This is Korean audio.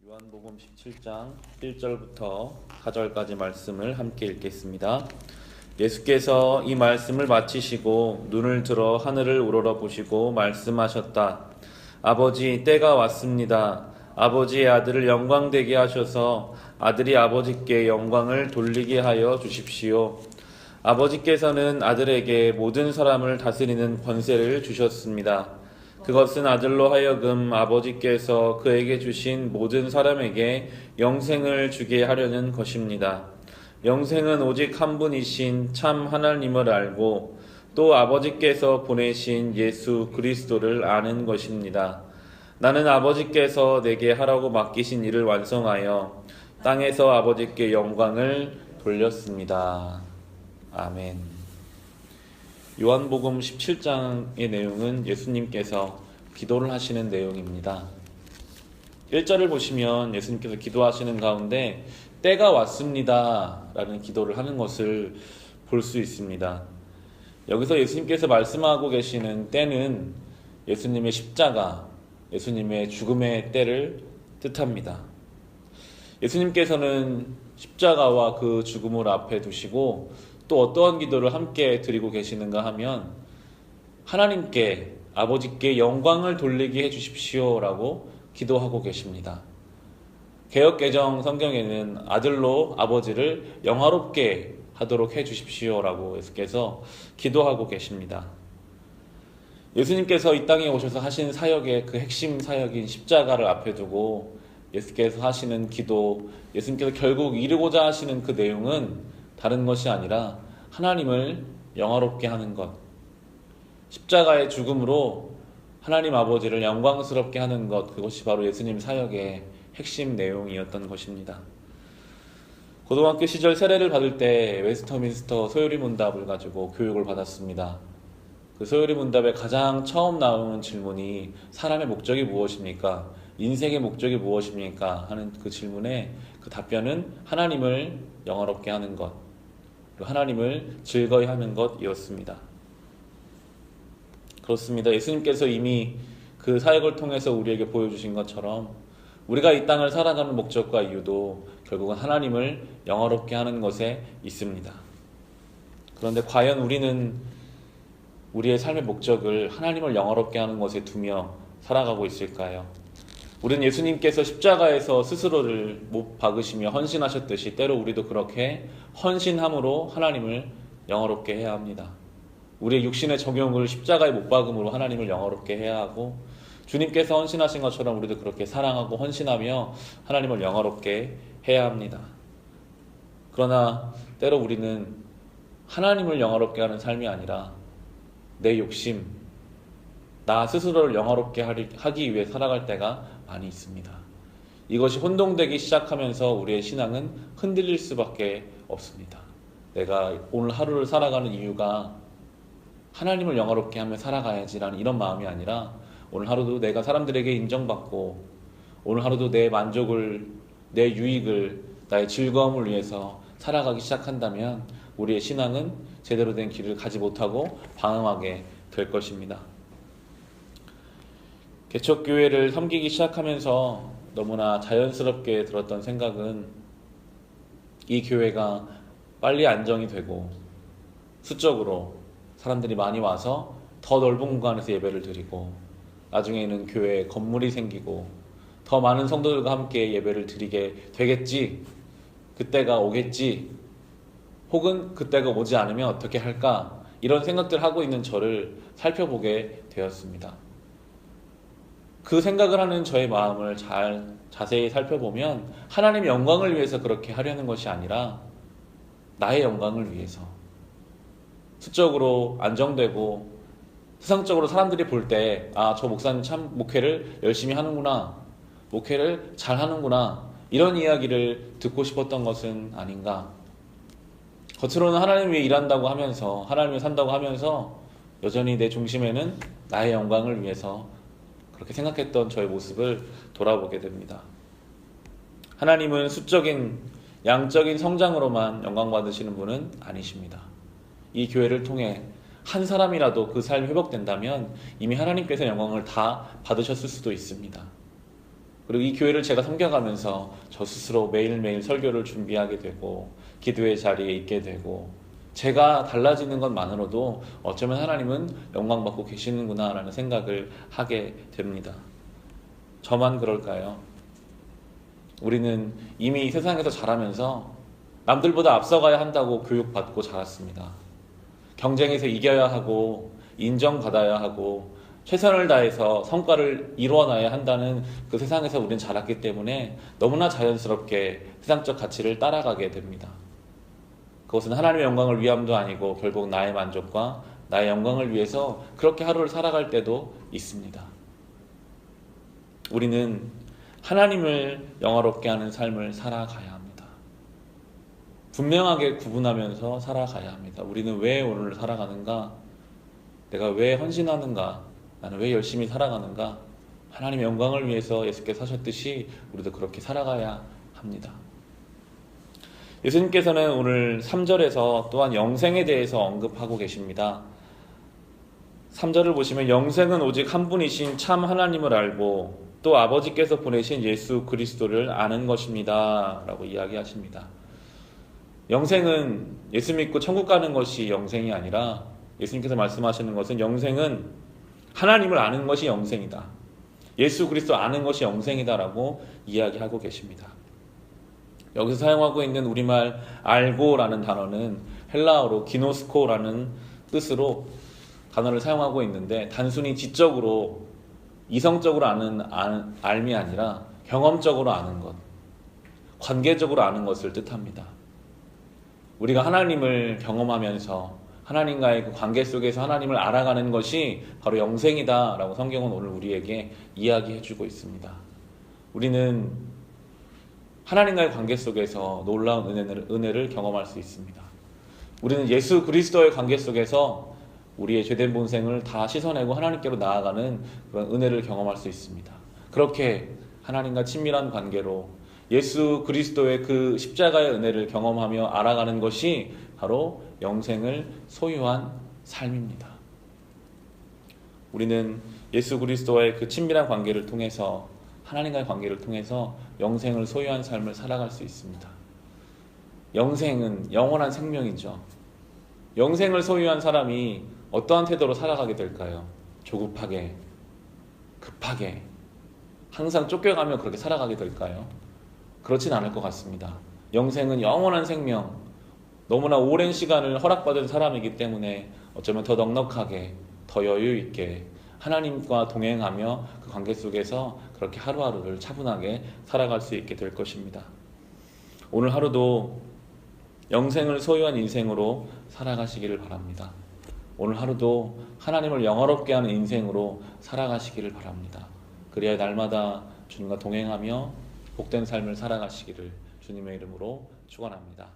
요한복음 17장 1절부터 4절까지 말씀을 함께 읽겠습니다. 예수께서 이 말씀을 마치시고 눈을 들어 하늘을 우러러 보시고 말씀하셨다. 아버지, 때가 왔습니다. 아버지의 아들을 영광되게 하셔서 아들이 아버지께 영광을 돌리게 하여 주십시오. 아버지께서는 아들에게 모든 사람을 다스리는 권세를 주셨습니다. 그것은 아들로 하여금 아버지께서 그에게 주신 모든 사람에게 영생을 주게 하려는 것입니다. 영생은 오직 한 분이신 참 하나님을 알고 또 아버지께서 보내신 예수 그리스도를 아는 것입니다. 나는 아버지께서 내게 하라고 맡기신 일을 완성하여 땅에서 아버지께 영광을 돌렸습니다. 아멘. 요한복음 17장의 내용은 예수님께서 기도를 하시는 내용입니다. 1절을 보시면 예수님께서 기도하시는 가운데 때가 왔습니다 라는 기도를 하는 것을 볼 수 있습니다. 여기서 예수님께서 말씀하고 계시는 때는 예수님의 십자가, 예수님의 죽음의 때를 뜻합니다. 예수님께서는 십자가와 그 죽음을 앞에 두시고 또 어떠한 기도를 함께 드리고 계시는가 하면 하나님께 아버지께 영광을 돌리게 해주십시오 라고 기도하고 계십니다. 개역개정 성경에는 아들로 아버지를 영화롭게 하도록 해주십시오 라고 예수께서 기도하고 계십니다. 예수님께서 이 땅에 오셔서 하신 사역의 그 핵심 사역인 십자가를 앞에 두고 예수께서 하시는 기도, 예수님께서 결국 이루고자 하시는 그 내용은 다른 것이 아니라 하나님을 영화롭게 하는 것, 십자가의 죽음으로 하나님 아버지를 영광스럽게 하는 것, 그것이 바로 예수님 사역의 핵심 내용이었던 것입니다. 고등학교 시절 세례를 받을 때 웨스터민스터 소요리 문답을 가지고 교육을 받았습니다. 그 소요리 문답에 가장 처음 나오는 질문이 사람의 목적이 무엇입니까? 인생의 목적이 무엇입니까? 하는 그 질문에 그 답변은 하나님을 영화롭게 하는 것, 하나님을 즐거이 하는 것이었습니다. 그렇습니다. 예수님께서 이미 그 사역을 통해서 우리에게 보여주신 것처럼 우리가 이 땅을 살아가는 목적과 이유도 결국은 하나님을 영화롭게 하는 것에 있습니다. 그런데 과연 우리는 우리의 삶의 목적을 하나님을 영화롭게 하는 것에 두며 살아가고 있을까요? 우리는 예수님께서 십자가에서 스스로를 못 박으시며 헌신하셨듯이 때로 우리도 그렇게 헌신함으로 하나님을 영화롭게 해야 합니다. 우리의 육신의 정욕을 십자가에 못 박음으로 하나님을 영화롭게 해야 하고 주님께서 헌신하신 것처럼 우리도 그렇게 사랑하고 헌신하며 하나님을 영화롭게 해야 합니다. 그러나 때로 우리는 하나님을 영화롭게 하는 삶이 아니라 내 욕심, 나 스스로를 영화롭게 하기 위해 살아갈 때가 많이 있습니다. 이것이 혼동되기 시작하면서 우리의 신앙은 흔들릴 수밖에 없습니다. 내가 오늘 하루를 살아가는 이유가 하나님을 영화롭게 하며 살아가야지라는 이런 마음이 아니라 오늘 하루도 내가 사람들에게 인정받고 오늘 하루도 내 만족을, 내 유익을, 나의 즐거움을 위해서 살아가기 시작한다면 우리의 신앙은 제대로 된 길을 가지 못하고 방황하게 될 것입니다. 개척교회를 섬기기 시작하면서 너무나 자연스럽게 들었던 생각은 이 교회가 빨리 안정이 되고 수적으로 사람들이 많이 와서 더 넓은 공간에서 예배를 드리고 나중에는 교회에 건물이 생기고 더 많은 성도들과 함께 예배를 드리게 되겠지, 그때가 오겠지, 혹은 그때가 오지 않으면 어떻게 할까, 이런 생각들 하고 있는 저를 살펴보게 되었습니다. 그 생각을 하는 저의 마음을 자세히 살펴보면 하나님의 영광을 위해서 그렇게 하려는 것이 아니라 나의 영광을 위해서 수적으로 안정되고 세상적으로 사람들이 볼 때 저 목사님 참 목회를 열심히 하는구나, 목회를 잘 하는구나, 이런 이야기를 듣고 싶었던 것은 아닌가. 겉으로는 하나님 위해 일한다고 하면서 하나님 위해 산다고 하면서 여전히 내 중심에는 나의 영광을 위해서 그렇게 생각했던 저의 모습을 돌아보게 됩니다. 하나님은 수적인, 양적인 성장으로만 영광 받으시는 분은 아니십니다. 이 교회를 통해 한 사람이라도 그 삶이 회복된다면 이미 하나님께서 영광을 다 받으셨을 수도 있습니다. 그리고 이 교회를 제가 섬겨가면서 저 스스로 매일매일 설교를 준비하게 되고 기도의 자리에 있게 되고 제가 달라지는 것만으로도 어쩌면 하나님은 영광받고 계시는구나라는 생각을 하게 됩니다. 저만 그럴까요? 우리는 이미 세상에서 자라면서 남들보다 앞서가야 한다고 교육받고 자랐습니다. 경쟁에서 이겨야 하고 인정받아야 하고 최선을 다해서 성과를 이루어나야 한다는 그 세상에서 우리는 자랐기 때문에 너무나 자연스럽게 세상적 가치를 따라가게 됩니다. 그것은 하나님의 영광을 위함도 아니고 결국 나의 만족과 나의 영광을 위해서 그렇게 하루를 살아갈 때도 있습니다. 우리는 하나님을 영화롭게 하는 삶을 살아가야 합니다. 분명하게 구분하면서 살아가야 합니다. 우리는 왜 오늘을 살아가는가? 내가 왜 헌신하는가? 나는 왜 열심히 살아가는가? 하나님의 영광을 위해서 예수께서 사셨듯이 우리도 그렇게 살아가야 합니다. 예수님께서는 오늘 3절에서 또한 영생에 대해서 언급하고 계십니다. 3절을 보시면 영생은 오직 한 분이신 참 하나님을 알고 또 아버지께서 보내신 예수 그리스도를 아는 것입니다 라고 이야기하십니다. 영생은 예수 믿고 천국 가는 것이 영생이 아니라 예수님께서 말씀하시는 것은 영생은 하나님을 아는 것이 영생이다. 예수 그리스도 아는 것이 영생이다라고 이야기하고 계십니다. 여기서 사용하고 있는 우리말 알고라는 단어는 헬라어로 기노스코라는 뜻으로 단어를 사용하고 있는데 단순히 지적으로 이성적으로 아는 알미 아니라 경험적으로 아는 것, 관계적으로 아는 것을 뜻합니다. 우리가 하나님을 경험하면서 하나님과의 그 관계 속에서 하나님을 알아가는 것이 바로 영생이다라고 성경은 오늘 우리에게 이야기해주고 있습니다. 우리는 하나님과의 관계 속에서 놀라운 은혜를 경험할 수 있습니다. 우리는 예수 그리스도의 관계 속에서 우리의 죄된 본생을 다 씻어내고 하나님께로 나아가는 그런 은혜를 경험할 수 있습니다. 그렇게 하나님과 친밀한 관계로 예수 그리스도의 그 십자가의 은혜를 경험하며 알아가는 것이 바로 영생을 소유한 삶입니다. 우리는 예수 그리스도와의 그 친밀한 관계를 통해서 하나님과의 관계를 통해서 영생을 소유한 삶을 살아갈 수 있습니다. 영생은 영원한 생명이죠. 영생을 소유한 사람이 어떠한 태도로 살아가게 될까요? 조급하게, 급하게, 항상 쫓겨가며 그렇게 살아가게 될까요? 그렇진 않을 것 같습니다. 영생은 영원한 생명, 너무나 오랜 시간을 허락받은 사람이기 때문에 어쩌면 더 넉넉하게, 더 여유 있게 하나님과 동행하며 그 관계 속에서 그렇게 하루하루를 차분하게 살아갈 수 있게 될 것입니다. 오늘 하루도 영생을 소유한 인생으로 살아가시기를 바랍니다. 오늘 하루도 하나님을 영화롭게 하는 인생으로 살아가시기를 바랍니다. 그래야 날마다 주님과 동행하며 복된 삶을 살아가시기를 주님의 이름으로 축원합니다.